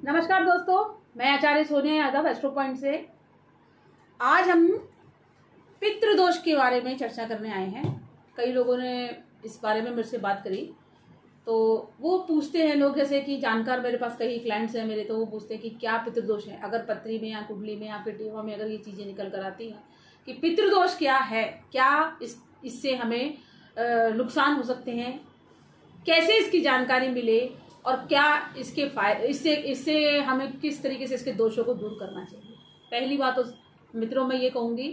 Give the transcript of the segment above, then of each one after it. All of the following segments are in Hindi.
नमस्कार दोस्तों, मैं आचार्य सोनिया यादव एस्ट्रो पॉइंट से। आज हम पितृदोष के बारे में चर्चा करने आए हैं। कई लोगों ने इस बारे में मेरे से बात करी, तो वो पूछते हैं लोग, जैसे कि जानकार मेरे पास कई क्लाइंट्स हैं मेरे, तो वो पूछते हैं कि क्या पितृदोष है। अगर पत्री में या कुंडली में या फिर टेवा में अगर ये चीज़ें निकल कर आती हैं कि पितृदोष क्या है, क्या इससे हमें नुकसान हो सकते हैं, कैसे इसकी जानकारी मिले और क्या इसके फायदे, इससे हमें किस तरीके से इसके दोषों को दूर करना चाहिए। पहली बात तो मित्रों मैं ये कहूँगी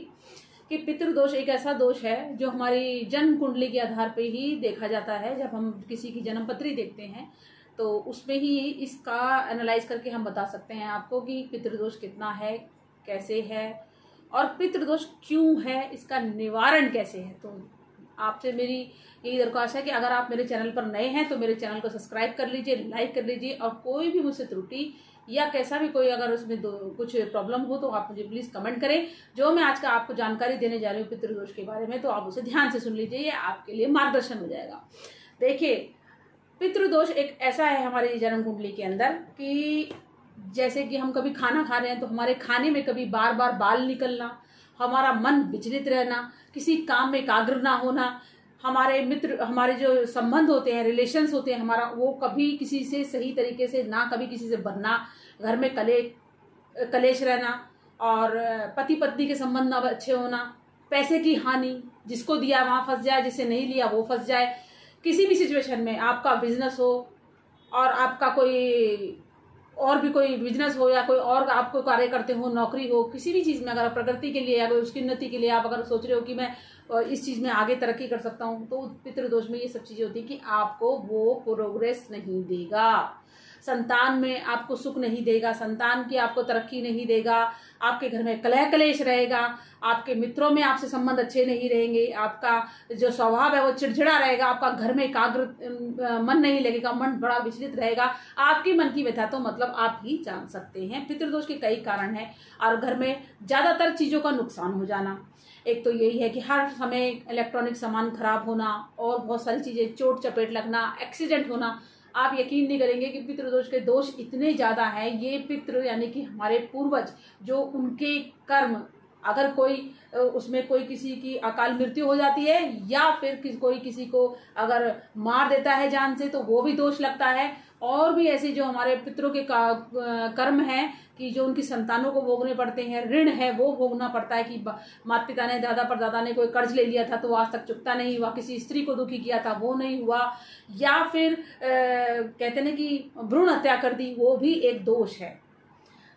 कि पितृदोष एक ऐसा दोष है जो हमारी जन्म कुंडली के आधार पे ही देखा जाता है। जब हम किसी की जन्म पत्री देखते हैं तो उसमें ही इसका एनालाइज करके हम बता सकते हैं आपको कि पितृदोष कितना है, कैसे है और पितृदोष क्यों है, इसका निवारण कैसे है। तो आपसे मेरी यही दरख्वास्त है कि अगर आप मेरे चैनल पर नए हैं तो मेरे चैनल को सब्सक्राइब कर लीजिए, लाइक कर लीजिए, और कोई भी मुझसे त्रुटि या कैसा भी कोई अगर उसमें कुछ प्रॉब्लम हो तो आप मुझे प्लीज़ कमेंट करें। जो मैं आज का आपको जानकारी देने जा रही हूँ पितृदोष के बारे में, तो आप उसे ध्यान से सुन लीजिए, ये आपके लिए मार्गदर्शन हो जाएगा। देखिए, पितृदोष एक ऐसा है हमारी जन्म कुंडली के अंदर कि जैसे कि हम कभी खाना खा रहे हैं तो हमारे खाने में कभी बार बार बाल निकलना, हमारा मन विचलित रहना, किसी काम में एकाग्र ना होना, हमारे जो संबंध होते हैं, रिलेशंस होते हैं हमारा, वो कभी किसी से सही तरीके से ना कभी किसी से बनना, घर में कलेश रहना, और पति पत्नी के संबंध ना अच्छे होना, पैसे की हानि, जिसको दिया वहाँ फंस जाए, जिसे नहीं लिया वो फंस जाए। किसी भी सिचुएशन में आपका बिजनेस हो और आपका कोई और भी कोई बिजनेस हो या कोई और आप कोई कार्य करते हो, नौकरी हो, किसी भी चीज़ में अगर प्रगति के लिए या कोई उसकी उन्नति के लिए आप अगर सोच रहे हो कि मैं इस चीज़ में आगे तरक्की कर सकता हूँ, तो पितृदोष में ये सब चीज़ें होती है कि आपको वो प्रोग्रेस नहीं देगा, संतान में आपको सुख नहीं देगा, संतान की आपको तरक्की नहीं देगा, आपके घर में कलह कलेश रहेगा, आपके मित्रों में आपसे संबंध अच्छे नहीं रहेंगे, आपका जो स्वभाव है वो चिड़चिड़ा रहेगा, आपका घर में एकाग्र मन नहीं लगेगा, मन बड़ा विचलित रहेगा, आपकी मन की व्यथा तो मतलब आप ही जान सकते हैं। पितृदोष के कई कारण हैं और घर में ज़्यादातर चीज़ों का नुकसान हो जाना। एक तो यही है कि हर समय इलेक्ट्रॉनिक सामान खराब होना और बहुत सारी चीज़ें चोट चपेट लगना, एक्सीडेंट होना। आप यकीन नहीं करेंगे कि पितृदोष के दोष इतने ज़्यादा हैं। ये पितृ यानी कि हमारे पूर्वज, जो उनके कर्म, अगर कोई उसमें कोई किसी की अकाल मृत्यु हो जाती है या फिर कोई किसी को अगर मार देता है जान से, तो वो भी दोष लगता है। और भी ऐसे जो हमारे पितरों के कर्म हैं कि जो उनकी संतानों को भोगने पड़ते हैं, ऋण है वो भोगना पड़ता है कि माता पिता ने, दादा परदादा ने कोई कर्ज ले लिया था तो आज तक चुकता नहीं हुआ, किसी स्त्री को दुखी किया था वो नहीं हुआ, या फिर कहते हैं कि भ्रूण हत्या कर दी, वो भी एक दोष है।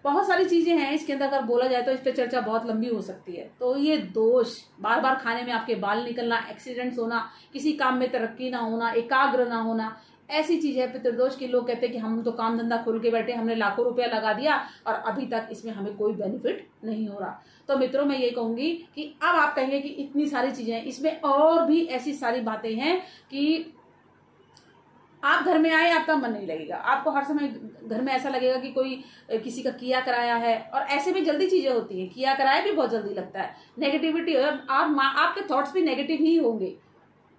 बहुत सारी चीज़ें हैं इसके अंदर, अगर बोला जाए तो इस पर चर्चा बहुत लंबी हो सकती है। तो ये दोष, बार बार खाने में आपके बाल निकलना, एक्सीडेंट्स होना, किसी काम में तरक्की ना होना, एकाग्र ना होना, ऐसी चीज है पितृदोष की। लोग कहते हैं कि हम तो काम धंधा खोल के बैठे, हमने लाखों रुपया लगा दिया और अभी तक इसमें हमें कोई बेनिफिट नहीं हो रहा। तो मित्रों मैं ये कहूंगी कि अब आप कहेंगे कि इतनी सारी चीजें हैं, इसमें और भी ऐसी सारी बातें हैं कि आप घर में आए आपका मन नहीं लगेगा, आपको हर समय घर में ऐसा लगेगा कि कोई किसी का किया कराया है, और ऐसे भी जल्दी चीजें होती हैं, किया कराया भी बहुत जल्दी लगता है, नेगेटिविटी, आपके थॉट्स भी नेगेटिव ही होंगे,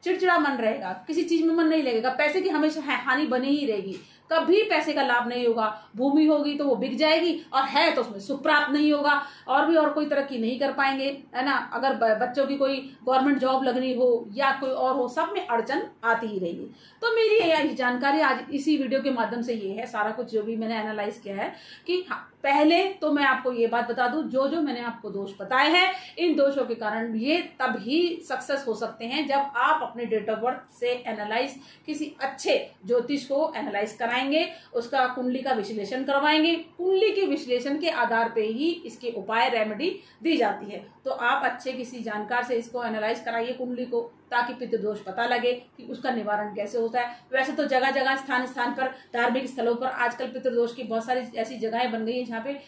चिड़चिड़ा मन रहेगा, किसी चीज में मन नहीं लगेगा, पैसे की हमेशा हानि बनी ही रहेगी, कभी पैसे का लाभ नहीं होगा, भूमि होगी तो वो बिक जाएगी और है तो उसमें सुख प्राप्त नहीं होगा, और कोई तरक्की नहीं कर पाएंगे, है ना। अगर बच्चों की कोई गवर्नमेंट जॉब लगनी हो या कोई और हो, सब में अड़चन आती ही रहेगी। तो मेरी जानकारी आज इसी वीडियो के माध्यम से ये है, सारा कुछ जो भी मैंने एनालाइज किया है कि हाँ, पहले तो मैं आपको ये बात बता दूं, जो मैंने आपको दोष बताए हैं, इन दोषों के कारण ये तब ही सक्सेस हो सकते हैं जब आप अपने डेट ऑफ बर्थ से एनालाइज, किसी अच्छे ज्योतिष को एनालाइज कराएंगे, उसका कुंडली का विश्लेषण करवाएंगे। कुंडली के विश्लेषण के आधार पे ही इसके उपाय, रेमेडी दी जाती है। तो आप अच्छे किसी जानकार से इसको एनालाइज कराइए कुंडली को, ताकि पितृदोष पता लगे कि उसका निवारण कैसे होता है। वैसे तो जगह जगह, स्थान स्थान पर, धार्मिक स्थलों पर आजकल पितृदोष की बहुत सारी ऐसी जगहें बन गई हैं जहाँ पे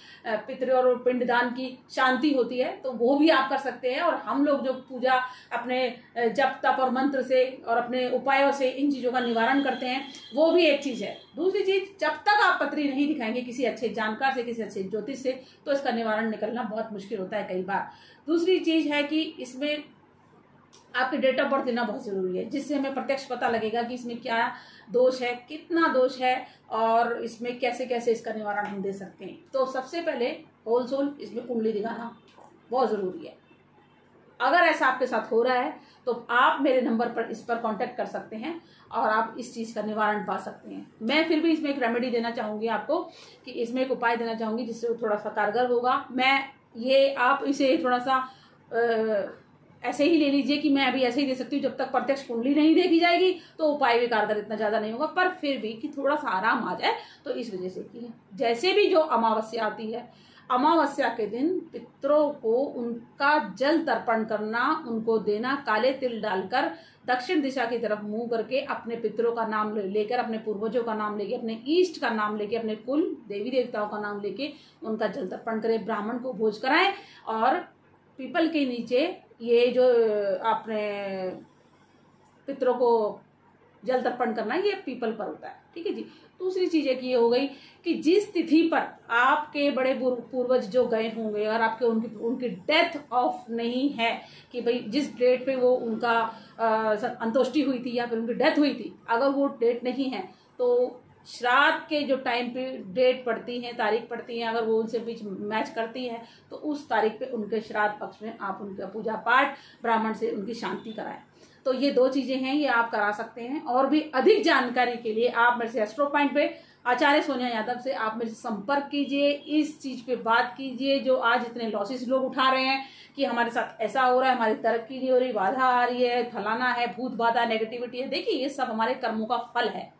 पितृ और पिंडदान की शांति होती है, तो वो भी आप कर सकते हैं। और हम लोग जो पूजा अपने जप तप और मंत्र से और अपने उपायों से इन चीजों का निवारण करते हैं, वो भी एक चीज है। दूसरी चीज, जब तक आप पत्री नहीं दिखाएंगे किसी अच्छे जानकार से, किसी अच्छे ज्योतिष से, तो इसका निवारण निकलना बहुत मुश्किल होता है कई बार। दूसरी चीज है कि इसमें आपके डेट ऑफ बर्थ देना बहुत जरूरी है, जिससे हमें प्रत्यक्ष पता लगेगा कि इसमें क्या दोष है, कितना दोष है और इसमें कैसे कैसे इसका निवारण हम दे सकते हैं। तो सबसे पहले होल सोल इसमें कुंडली दिखाना बहुत जरूरी है। अगर ऐसा आपके साथ हो रहा है तो आप मेरे नंबर पर इस पर कांटेक्ट कर सकते हैं और आप इस चीज का निवारण पा सकते हैं। मैं फिर भी इसमें एक रेमेडी देना चाहूंगी आपको, कि इसमें एक उपाय देना चाहूंगी जिससे वो थोड़ा सा कारगर होगा। मैं ये आप इसे थोड़ा सा ऐसे ही ले लीजिए कि मैं अभी ऐसे ही दे सकती हूँ, जब तक प्रत्यक्ष कुंडली नहीं देखी जाएगी तो उपाय भी कारगर इतना ज्यादा नहीं होगा, पर फिर भी कि थोड़ा सा आराम आ जाए। तो इस वजह से कि जैसे भी जो अमावस्या आती है, अमावस्या के दिन पितरों को उनका जल तर्पण करना, उनको देना, काले तिल डालकर दक्षिण दिशा की तरफ मुंह करके अपने पितरों का नाम लेकर, अपने पूर्वजों का नाम लेके, अपने ईष्ट का नाम लेके, अपने कुल देवी देवताओं का नाम लेके उनका जल तर्पण करें, ब्राह्मण को भोज कराएं और पीपल के नीचे ये जो अपने पितरों को जल तर्पण करना है, ये पीपल पर होता है। ठीक है जी। दूसरी चीज एक ये हो गई कि जिस तिथि पर आपके बड़े पूर्वज जो गए होंगे और आपके उनकी डेथ ऑफ नहीं है, कि भाई जिस डेट पे वो उनका अंतोष्टि हुई थी या फिर उनकी डेथ हुई थी, अगर वो डेट नहीं है तो श्राद्ध के जो टाइम पे डेट पड़ती है, तारीख पड़ती है, अगर वो उनसे बीच मैच करती है तो उस तारीख पे उनके श्राद्ध पक्ष में आप उनका पूजा पाठ ब्राह्मण से उनकी शांति कराएं। तो ये दो चीजें हैं, ये आप करा सकते हैं। और भी अधिक जानकारी के लिए आप मेरे से एस्ट्रो पॉइंट पे आचार्य सोनिया यादव से आप मेरे से संपर्क कीजिए, इस चीज पे बात कीजिए। जो आज इतने लॉसेस लोग उठा रहे हैं कि हमारे साथ ऐसा हो रहा है, हमारी तरक्की नहीं हो रही, बाधा आ रही है, फलाना है, भूत बाधा, नेगेटिविटी है, देखिए ये सब हमारे कर्मों का फल है।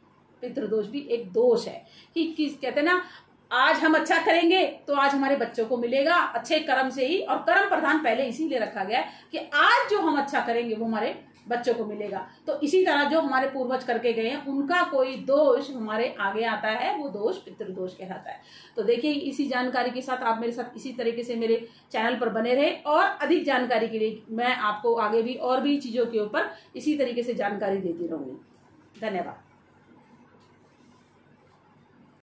पितृदोष भी एक दोष है कि कहते हैं ना, आज हम अच्छा करेंगे तो आज हमारे बच्चों को मिलेगा अच्छे कर्म से ही। और कर्म प्रधान पहले इसीलिए रखा गया है कि आज जो हम अच्छा करेंगे वो हमारे बच्चों को मिलेगा। तो इसी तरह जो हमारे पूर्वज करके गए हैं उनका कोई दोष हमारे आगे आता है, वो दोष पितृदोष कहलाता है। तो देखिए इसी जानकारी के साथ आप मेरे साथ इसी तरीके से मेरे चैनल पर बने रहे और अधिक जानकारी के लिए मैं आपको आगे भी और भी चीजों के ऊपर इसी तरीके से जानकारी देती रहूंगी। धन्यवाद।